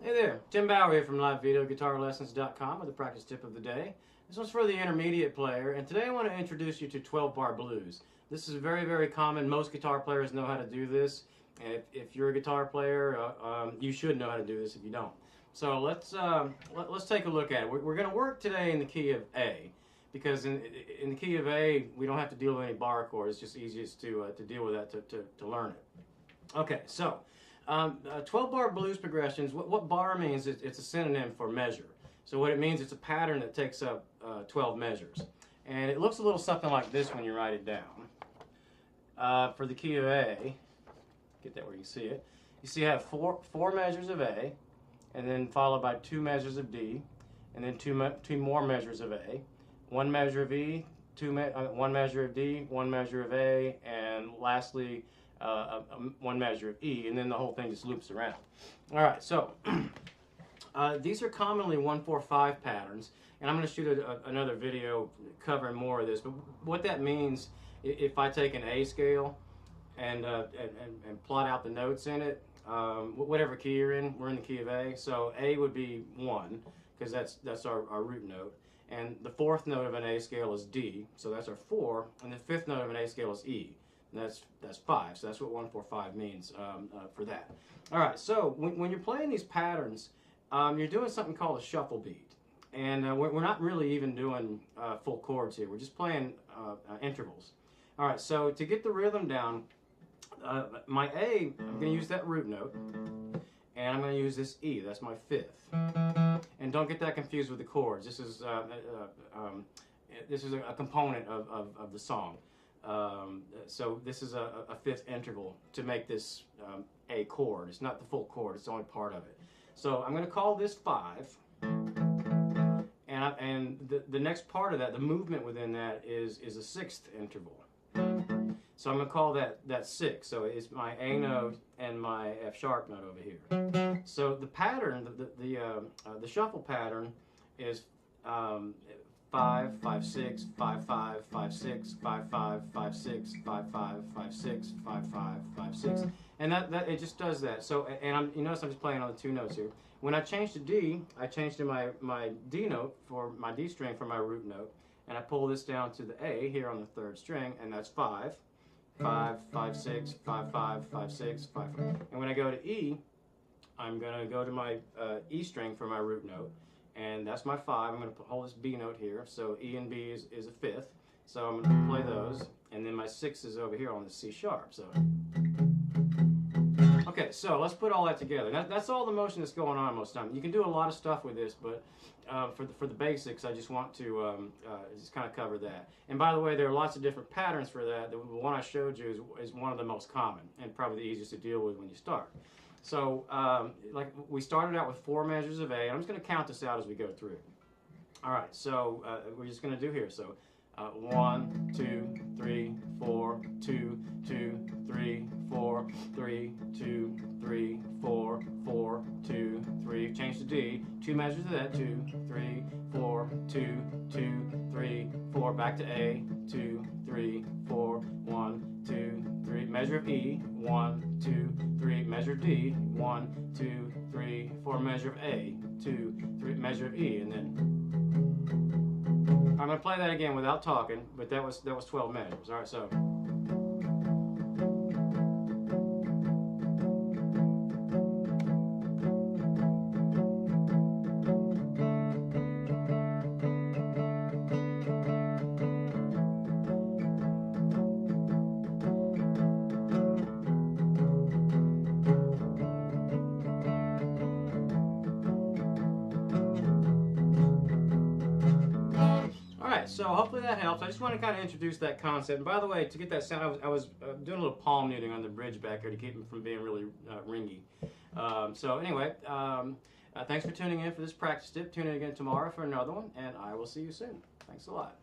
Hey there, Tim Bauer here from LiveVideoGuitarLessons.com with a practice tip of the day. This one's for the intermediate player, and today I want to introduce you to 12-bar blues. This is very, very common. Most guitar players know how to do this. If you're a guitar player, you should know how to do this if you don't. So let's take a look at it. We're going to work today in the key of A, because in the key of A, we don't have to deal with any bar chords. It's just easiest to deal with that to learn it. Okay, so 12-bar blues progressions, what bar means, it's a synonym for measure. So what it means, it's a pattern that takes up 12 measures. And it looks a little something like this when you write it down. For the key of A, get that where you see it. You see I have four measures of A, and then followed by 2 measures of D, and then two more measures of A, 1 measure of E, 1 measure of D, 1 measure of A, and lastly 1 measure of E, and then the whole thing just loops around. All right, so these are commonly 1-4-5 patterns, and I'm going to shoot another video covering more of this. But what that means, if I take an A scale and plot out the notes in it, whatever key you're in, we're in the key of A. So A would be 1, because that's our root note, and the 4th note of an A scale is D, so that's our 4, and the 5th note of an A scale is E. That's 5, so that's what 1-4-5 means for that. All right, so when you're playing these patterns, you're doing something called a shuffle beat, and we're not really even doing full chords here. We're just playing intervals. All right, so to get the rhythm down, my A, I'm going to use that root note, and I'm going to use this E. That's my 5th. And don't get that confused with the chords. This is a component of the song. So this is a 5th interval to make this a chord. It's not the full chord, it's only part of it. So I'm going to call this 5, and the next part of that, the movement within that is a 6th interval. So I'm going to call that 6. So it's my A note and my F sharp note over here. So the pattern, the shuffle pattern is 5, 5, 6, 5, 5, 5, 6, 5, 5, 5, 6, 5, 5, 5, 6, 5, 5, 5, 6, and that it just does that. So, and you notice I'm just playing on the 2 notes here. When I change to D, I change to my D note for my D string for my root note, and I pull this down to the A here on the 3rd string, and that's 5, 5, 5, 6, 5, 5, 5, 6, 5, 5. And when I go to E, I'm going to go to my E string for my root note, and that's my 5. I'm going to hold this B note here, so E and B is a 5th. So I'm going to play those, and then my 6 is over here on the C sharp. So, okay, so let's put all that together. That's all the motion that's going on most of the time. You can do a lot of stuff with this, but for the basics, I just want to just kind of cover that. And by the way, there are lots of different patterns for that. The one I showed you is one of the most common, and probably the easiest to deal with when you start. So, like we started out with 4 measures of A. I'm just going to count this out as we go through. All right, so we're just going to do here. So, 1, 2, 3, 4, 2, 2, 3, 4, 3, 2, 3, 4, 4, 2, 3. Change to D. 2 measures of that. 2, 3, 4, 2, 2, 3, 4. Back to A. 2, 3, 4, 1, 2, 3. Measure of E. 1, 2, 3. Measure of D. 1, 2, 3, 4. Measure of A. 2, 3. Measure of E, and then I'm going to play that again without talking, but that was 12 measures. All right, so. So hopefully that helps. I just want to kind of introduce that concept. And by the way, to get that sound, I was doing a little palm muting on the bridge back here to keep it from being really ringy. So anyway, thanks for tuning in for this practice tip. Tune in again tomorrow for another one, and I will see you soon. Thanks a lot.